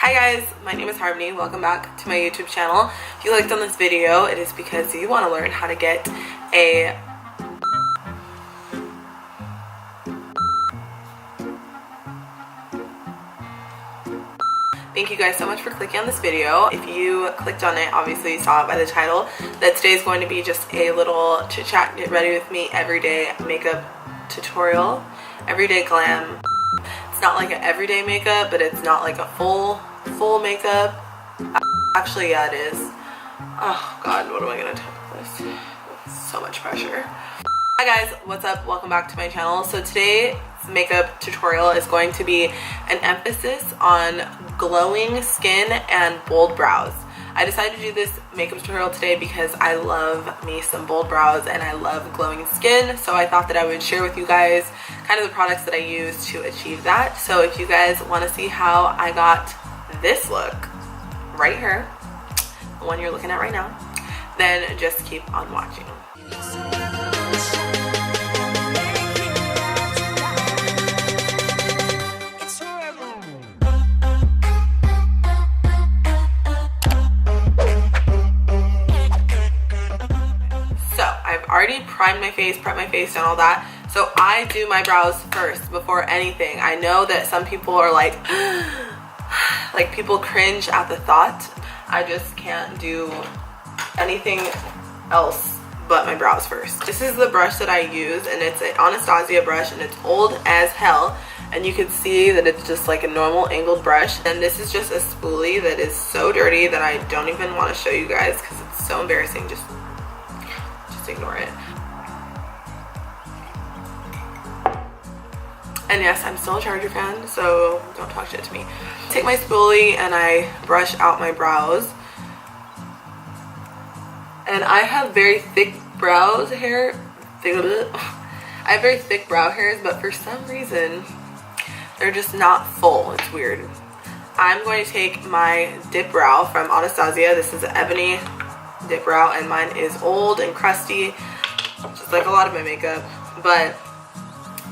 Hi guys, my name is Harmony. Welcome back to my YouTube channel. If you clicked on this video, it is because you want to learn how to get a Thank you guys so much for clicking on this video. If you clicked on it, obviously you saw it by the title, that today is going to be just a little chit chat, get ready with me everyday makeup tutorial, everyday glam. It's not like an everyday makeup, but it's not like a full makeup. Actually, yeah, it is. Oh God, what am I gonna do with this? So much pressure. Hi guys, what's up? Welcome back to my channel. So today's makeup tutorial is going to be an emphasis on glowing skin and bold brows. I decided to do this makeup tutorial today because I love me some bold brows and I love glowing skin, so I thought that I would share with you guys kind of the products that I use to achieve that. So if you guys want to see how I got this look right here, the one you're looking at right now, then just keep on watching. Already primed my face, prepped my face, and all that. So I do my brows first before anything. I know that some people are like people cringe at the thought. I just can't do anything else but my brows first. This is the brush that I use, and it's an Anastasia brush, and it's old as hell. And you can see that it's just like a normal angled brush. And this is just a spoolie that is so dirty that I don't even want to show you guys because it's so embarrassing. Just ignore it. And yes, I'm still a Charger fan, so don't talk shit to me. Take my spoolie and I brush out my brows. And I have very thick brows hair. I have very thick brow hairs, but for some reason they're just not full. It's weird. I'm going to take my dip brow from Anastasia. This is an ebony dip brow, and mine is old and crusty, just like a lot of my makeup. But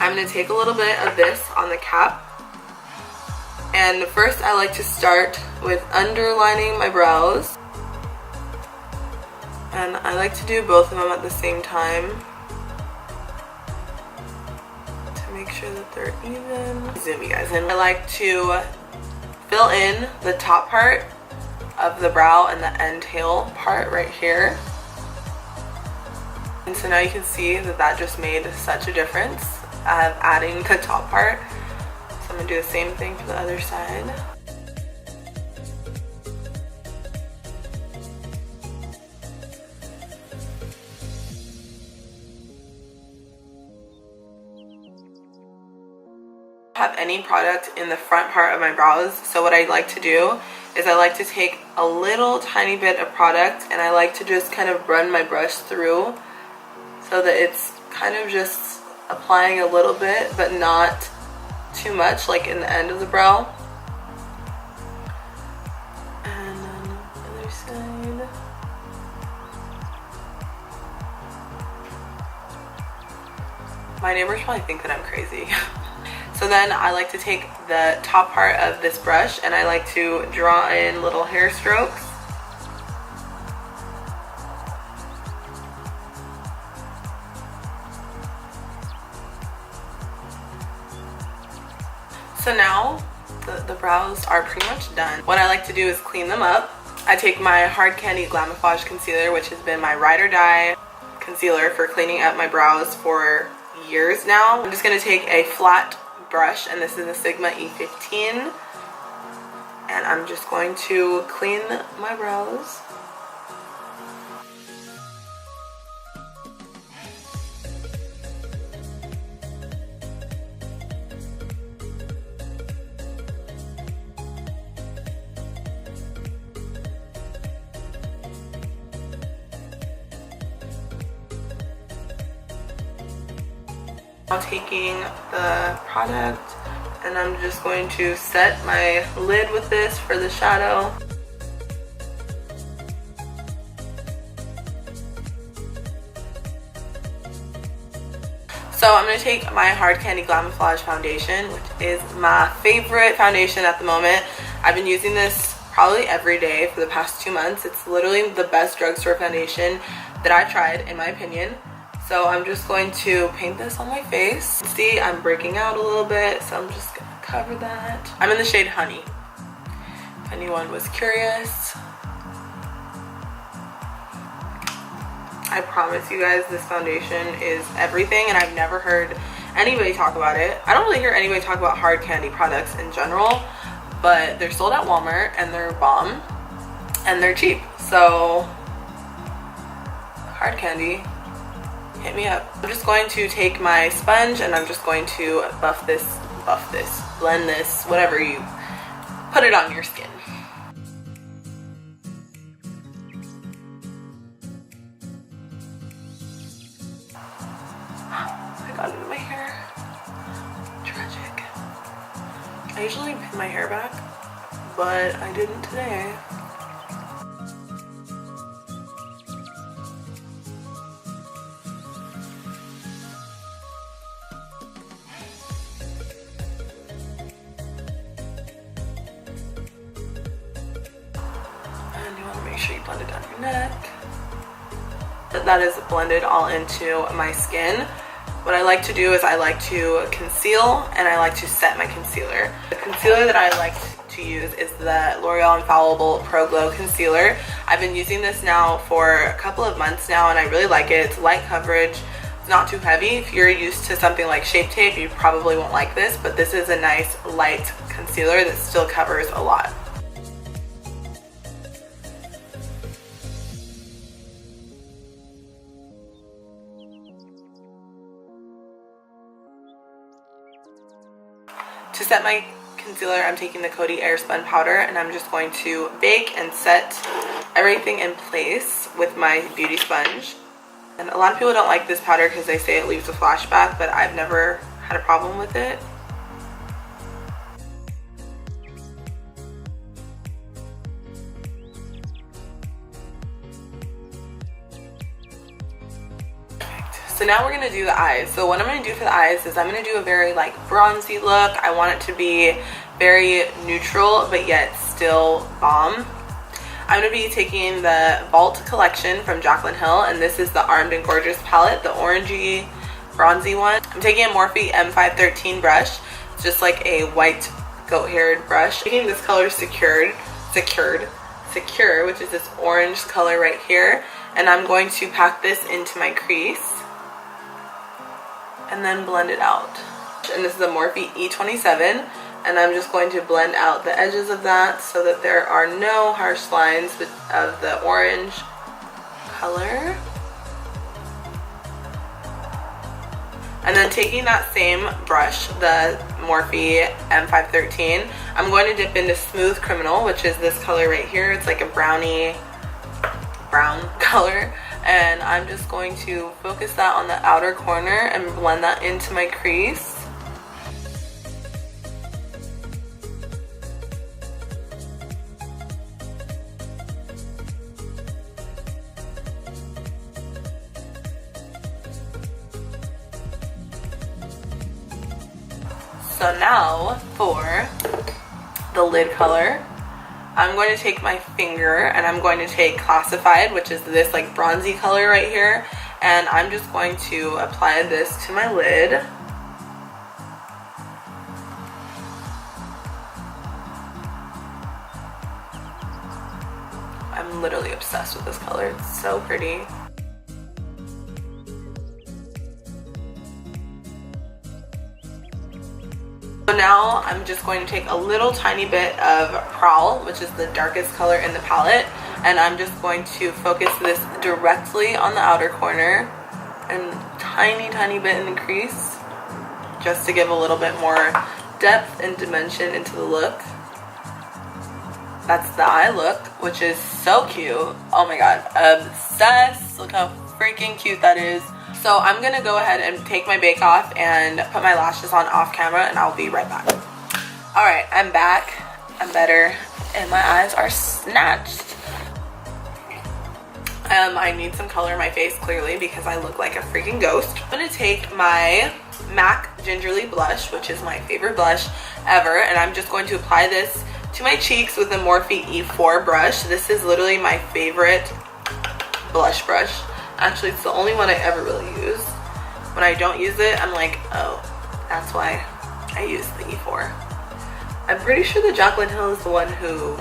I'm going to take a little bit of this on the cap, and first I like to start with underlining my brows, and I like to do both of them at the same time to make sure that they're even. Zoom you guys in. I like to fill in the top part of the brow and the end tail part right here. And so now you can see that that just made such a difference of adding the top part. So I'm gonna do the same thing for the other side. Have any product in the front part of my brows, so what I like to do is I like to take a little tiny bit of product and I like to just kind of run my brush through so that it's kind of just applying a little bit but not too much, like in the end of the brow. And then the other side. My neighbors probably think that I'm crazy. So then I like to take the top part of this brush and I like to draw in little hair strokes. So now the brows are pretty much done. What I like to do is clean them up. I take my Hard Candy Glamoflauge concealer, which has been my ride or die concealer for cleaning up my brows for years now. I'm just going to take a flat brush, and this is a Sigma E15, and I'm just going to clean my brows. I'm taking the product and I'm just going to set my lid with this for the shadow. So I'm going to take my Hard Candy Glamoflauge foundation, which is my favorite foundation at the moment. I've been using this probably every day for the past 2 months. It's literally the best drugstore foundation that I tried, in my opinion. So I'm just going to paint this on my face. See, I'm breaking out a little bit, so I'm just gonna cover that. I'm in the shade Honey, if anyone was curious. I promise you guys, this foundation is everything, and I've never heard anybody talk about it. I don't really hear anybody talk about hard candy products in general, but they're sold at Walmart and they're bomb and they're cheap. So hard candy, hit me up. I'm just going to take my sponge and I'm just going to buff this, blend this, whatever you put it on your skin. I got it in my hair. Tragic. I usually pin my hair back, but I didn't today. And you want to make sure you blend it down your neck. That is blended all into my skin. What I like to do is I like to conceal and I like to set my concealer. The concealer that I like to use is the L'Oreal Infallible Pro Glow Concealer. I've been using this now for a couple of months now and I really like it. It's light coverage, it's not too heavy. If you're used to something like Shape Tape, you probably won't like this, but this is a nice light concealer that still covers a lot. To set my concealer, I'm taking the Coty Airspun powder and I'm just going to bake and set everything in place with my beauty sponge. And a lot of people don't like this powder because they say it leaves a flashback, but I've never had a problem with it. So now we're gonna do the eyes. So what I'm gonna do for the eyes is I'm gonna do a very like bronzy look. I want it to be very neutral, but yet still balm. I'm gonna be taking the Vault collection from Jaclyn Hill, and this is the Armed and Gorgeous palette, the orangey, bronzy one. I'm taking a Morphe M513 brush. It's just like a white goat-haired brush. I'm taking this color Secure, which is this orange color right here, and I'm going to pack this into my crease and then blend it out. And this is a Morphe E27, and I'm just going to blend out the edges of that so that there are no harsh lines of the orange color. And then taking that same brush, the Morphe M513, I'm going to dip into Smooth Criminal, which is this color right here. It's like a brownie brown color. And I'm just going to focus that on the outer corner and blend that into my crease. So now for the lid color, I'm going to take my finger and I'm going to take Classified, which is this like bronzy color right here, and I'm just going to apply this to my lid. I'm literally obsessed with this color. It's so pretty. So now I'm just going to take a little tiny bit of Prowl, which is the darkest color in the palette, and I'm just going to focus this directly on the outer corner and tiny bit in the crease, just to give a little bit more depth and dimension into the look. That's the eye look, which is so cute. Oh my god, obsessed. Look how freaking cute that is. So I'm gonna go ahead and take my bake off and put my lashes on off camera, and I'll be right back. Alright, I'm back. I'm better, and my eyes are snatched. I need some color in my face, clearly, because I look like a freaking ghost. I'm gonna take my MAC Gingerly blush, which is my favorite blush ever, and I'm just going to apply this to my cheeks with the Morphe E4 brush. This is literally my favorite blush brush. Actually, it's the only one I ever really use. When I don't use it, I'm like, oh, that's why I use the E4. I'm pretty sure that Jaclyn Hill is the one who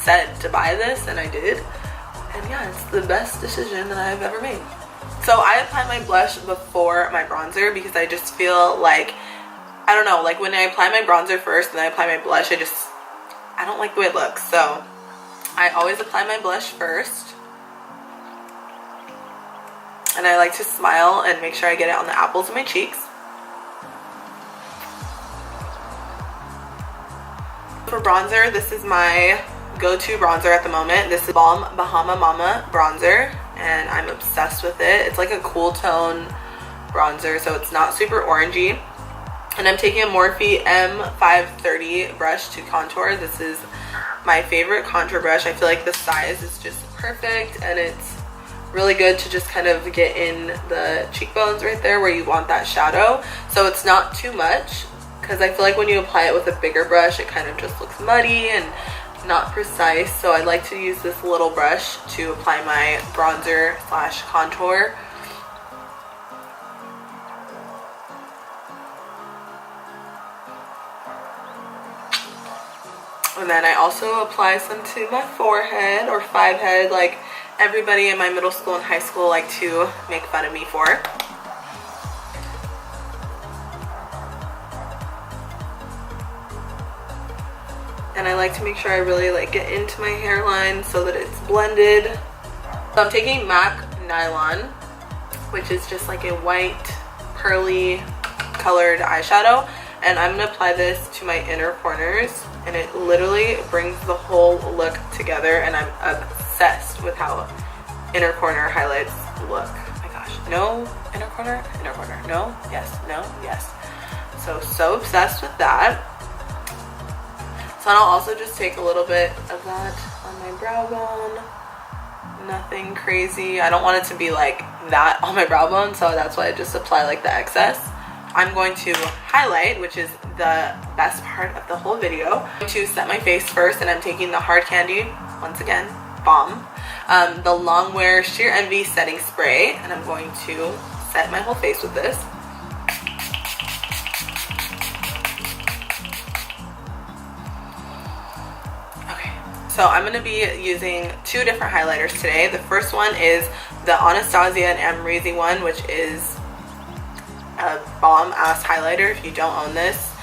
said to buy this, and I did. And yeah, it's the best decision that I've ever made. So I apply my blush before my bronzer because I just feel like, I don't know, like when I apply my bronzer first and then I apply my blush, I don't like the way it looks. So I always apply my blush first. And I like to smile and make sure I get it on the apples of my cheeks. For bronzer, this is my go-to bronzer at the moment. This is Balm Bahama Mama bronzer, and I'm obsessed with it. It's like a cool tone bronzer, so it's not super orangey. And I'm taking a Morphe M530 brush to contour. This is my favorite contour brush. I feel like the size is just perfect, and it's really good to just kind of get in the cheekbones right there where you want that shadow. So it's not too much, because I feel like when you apply it with a bigger brush, it kind of just looks muddy and not precise. So I like to use this little brush to apply my bronzer slash contour. And then I also apply some to my forehead, or five head, like everybody in my middle school and high school like to make fun of me for. And I like to make sure I really like get into my hairline so that it's blended. So I'm taking MAC Nylon, which is just like a white pearly colored eyeshadow, and I'm gonna apply this to my inner corners, and it literally brings the whole look together, and I'm obsessed with how inner corner highlights look. Oh my gosh, no, inner corner, no, yes, no, yes. So obsessed with that. So I'll also just take a little bit of that on my brow bone. Nothing crazy. I don't want it to be like that on my brow bone, so that's why I just apply like the excess. I'm going to highlight, which is the best part of the whole video. I'm going to set my face first, and I'm taking the Hard Candy, once again, Balm, the Longwear Sheer Envy Setting Spray, and I'm going to set my whole face with this. So I'm going to be using two different highlighters today. The first one is the Anastasia and Amrezy one, which is a bomb ass highlighter. If you don't own this,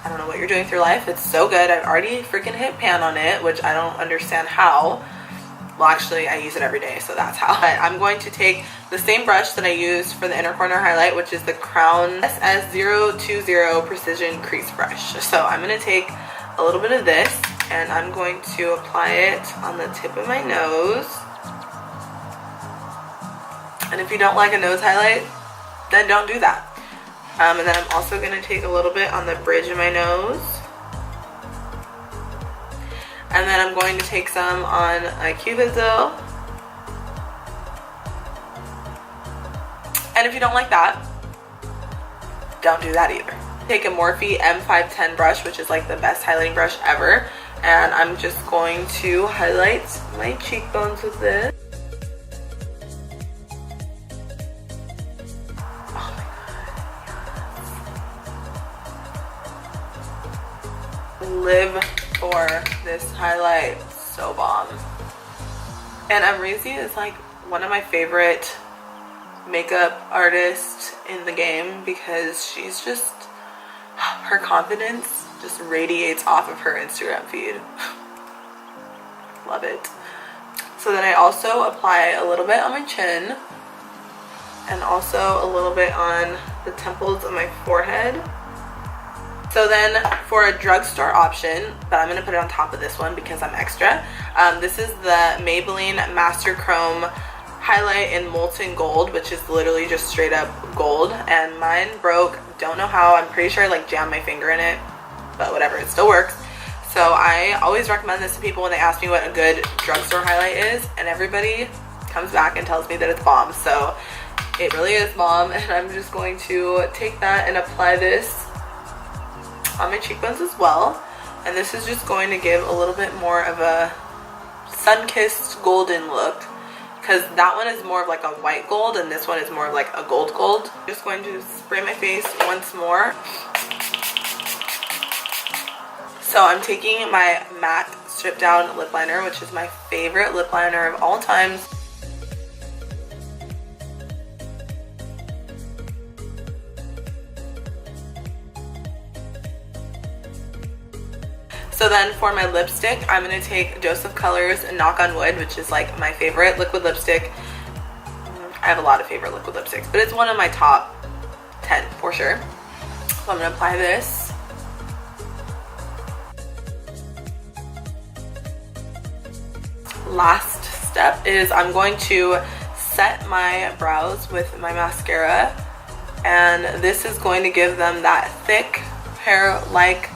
I don't know what you're doing with your life. It's so good. I've already freaking hit pan on it, which I don't understand how. Well, actually, I use it every day, so that's how. But I'm going to take the same brush that I used for the inner corner highlight, which is the Crown SS020 Precision Crease Brush. So I'm going to take a little bit of this, and I'm going to apply it on the tip of my nose. And if you don't like a nose highlight, then don't do that. And then I'm also going to take a little bit on the bridge of my nose. And then I'm going to take some on a Cupid's-O. And if you don't like that, don't do that either. Take a Morphe M510 brush, which is like the best highlighting brush ever, and I'm just going to highlight my cheekbones with this. Oh my god, yes. Live for this highlight, so bomb. And Amrezy is like one of my favorite makeup artists in the game, because she's just, her confidence just radiates off of her Instagram feed. Love it. So then I also apply a little bit on my chin, and also a little bit on the temples of my forehead. So then for a drugstore option, but I'm going to put it on top of this one because I'm extra, this is the Maybelline Master Chrome highlight in molten gold, which is literally just straight up gold, and mine broke. Don't know how. I'm pretty sure I like jammed my finger in it, but whatever, it still works. So I always recommend this to people when they ask me what a good drugstore highlight is, and everybody comes back and tells me that it's bomb. So it really is bomb, and I'm just going to take that and apply this on my cheekbones as well. And this is just going to give a little bit more of a sun-kissed golden look, because that one is more of like a white gold and this one is more of like a gold. Just going to spray my face once more. So I'm taking my MAC Strip Down lip liner, which is my favorite lip liner of all times. So then for my lipstick, I'm going to take Doseofcolors and Knock on Wood, which is like my favorite liquid lipstick. I have a lot of favorite liquid lipsticks, but it's one of my top 10 for sure. So I'm going to apply this. Last step is I'm going to set my brows with my mascara, and this is going to give them that thick hair-like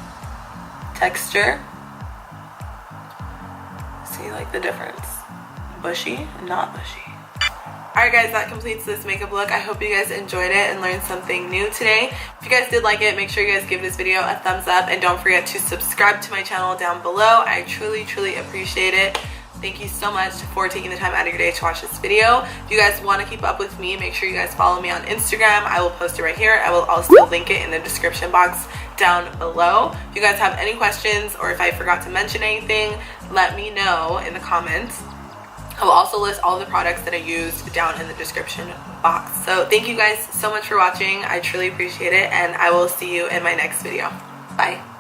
texture. See like the difference? Bushy, not bushy. Alright guys, that completes this makeup look. I hope you guys enjoyed it and learned something new today. If you guys did like it, make sure you guys give this video a thumbs up and don't forget to subscribe to my channel down below. I truly appreciate it. Thank you so much for taking the time out of your day to watch this video. If you guys want to keep up with me, make sure you guys follow me on Instagram. I will post it right here. I will also link it in the description box down below. If you guys have any questions or if I forgot to mention anything, let me know in the comments. I will also list all the products that I used down in the description box. So thank you guys so much for watching. I truly appreciate it, and I will see you in my next video. Bye.